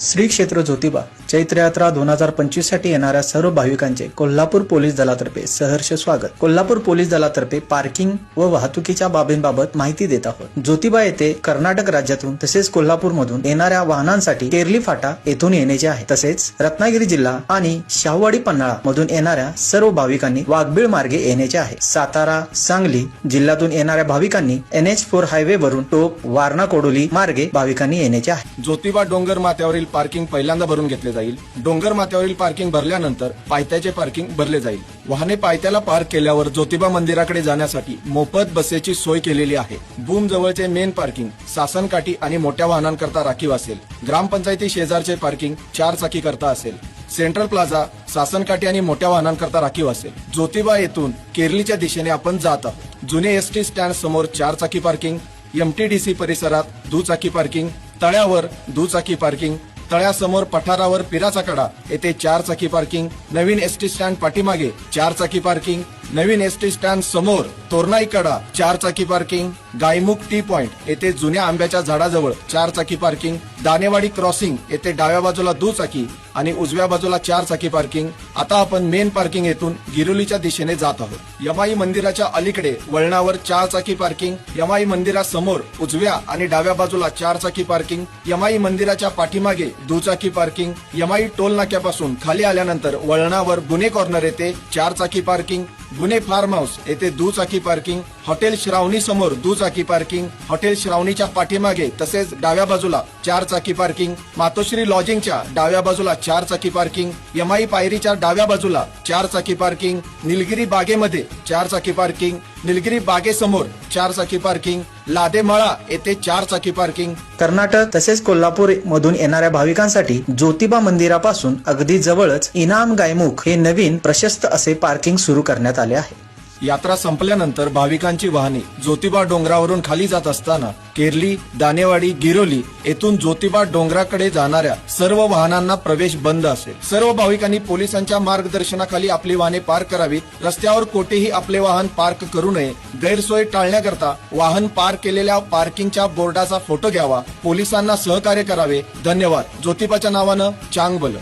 श्री क्षेत्र ज्योतिबा चैत्र यात्रा 2025 साठी येणाऱ्या सर्व भाविकांचे कोल्हापूर पोलीस दलातर्फे सहर्ष स्वागत। कोल्हापूर पोलीस दलातर्फे पार्किंग व वाहतुकीच्या बाबींबाबत माहिती देत आहोत। ज्योतिबा येथे कर्नाटक राज्यातून तसेच कोल्हापूर मधून येणाऱ्या वाहनांसाठी केरली फाटा येथून येण्याचे आहे। तसेच रत्नागिरी जिल्हा आणि शाहूवाडी पन्हाळा मधून येणाऱ्या सर्व भाविकांनी वाघबीळ मार्गे येण्याचे आहे। सातारा सांगली जिल्ह्यातून येणाऱ्या भाविकांनी NH4 हायवे वरून टोप वारणा कोडोली मार्गे भाविकांनी येण्याचे आहे। ज्योतिबा डोंगर माथ्यावरील पार्किंग पहिल्यांदा भरून घेतले जाईल। डोंगर माथ्यावरील पार्किंग भरल्यानंतर पायथ्याचे पार्किंग भरले जाईल। वाहने पायथ्याला पार्क केल्यावर ज्योतिबा मंदिराकडे जाण्यासाठी मोफत बसेची सोय केलेली आहे। बूम जवळचे मेन पार्किंग सासनकाठी आणि मोठ्या वाहनांकरता राखीव असेल। ग्रामपंचायती शेजारचे पार्किंग 4 चाकी करता असेल। सेंट्रल प्लाझा सासनकाठी आणि मोठ्या वाहनांकरता राखीव असेल। ज्योतिबा येथून केरलीच्या दिशेने आपण जात आहोत। जुने ST स्टँड समोर 4 चाकी पार्किंग, MTDC परिसरात दुचाकी पार्किंग, तळ्यावर दुचाकी पार्किंग, तळ्यासमोर पठारावर पिराचा कडा येथे 4 चाकी पार्किंग, नवीन ST स्टँड पाठीमागे 4 चाकी पार्किंग, नवीन ST स्टँड समोर तोरणाई कडा 4 चाकी पार्किंग, गायमुख टी पॉइंट येथे जुन्या आंब्याच्या झाडाजवळ 4 चाकी पार्किंग, दानेवाडी क्रॉसिंग येथे डाव्या बाजूला दुचाकी आणि उजव्या बाजूला 4 चाकी पार्किंग। आता आपण मेन पार्किंग येथून गिरोलीच्या दिशेने जात आहोत। यमाई मंदिराच्या अलीकडे वळणावर 4 चाकी पार्किंग, यमाई मंदिरासमोर उजव्या आणि डाव्या बाजूला 4 चाकी पार्किंग, यमाई मंदिराच्या पाठीमागे दुचाकी पार्किंग, यमाई टोल नाक्यापासून खाली आल्यानंतर वळणावर गुन्हे कॉर्नर येथे 4 चाकी पार्किंग, गुन्हे फार्म हाऊस येथे दुचाकी पार्किंग, हॉटेल श्रावणी समोर दुचाकी पार्किंग, हॉटेल श्रावणीच्या पाठीमागे तसेच डाव्या बाजूला 4 चाकी पार्किंग, मातोश्री लॉजिंगच्या डाव्या बाजूला 4 चाकी पार्किंग, यमाई पायरीच्या डाव्या बाजूला 4 चाकी पार्किंग, निलगिरी बागेमध्ये 4 चाकी पार्किंग, निलगिरी बागेसमोर 4 चाकी पार्किंग, लादेमळा येथे 4 चाकी पार्किंग। कर्नाटक तसेच कोल्हापूर मधून येणाऱ्या भाविकांसाठी ज्योतिबा मंदिरापासून अगदी जवळच इनाम गायमुख हे नवीन प्रशस्त असे पार्किंग सुरू करण्यात आले आहे। यात्रा संपल्यानंतर भाविकांची वाहने ज्योतिबा डोंगरावरून खाली जात असताना केरली, दानेवाडी, गिरोली येथून ज्योतिबा डोंगराकडे जाणाऱ्या सर्व वाहनांना प्रवेश बंद असेल। सर्व भाविकांनी पोलिसांच्या मार्गदर्शनाखाली आपली वाहने पार्क करावीत। रस्त्यावर कोठेही आपले वाहन पार्क करू नये। गैरसोय टाळण्याकरता वाहन पार्क केलेल्या पार्किंगच्या बोर्डाचा फोटो घ्यावा। पोलिसांना सहकार्य करावे। धन्यवाद। ज्योतिबाच्या नावानं चांगभलं।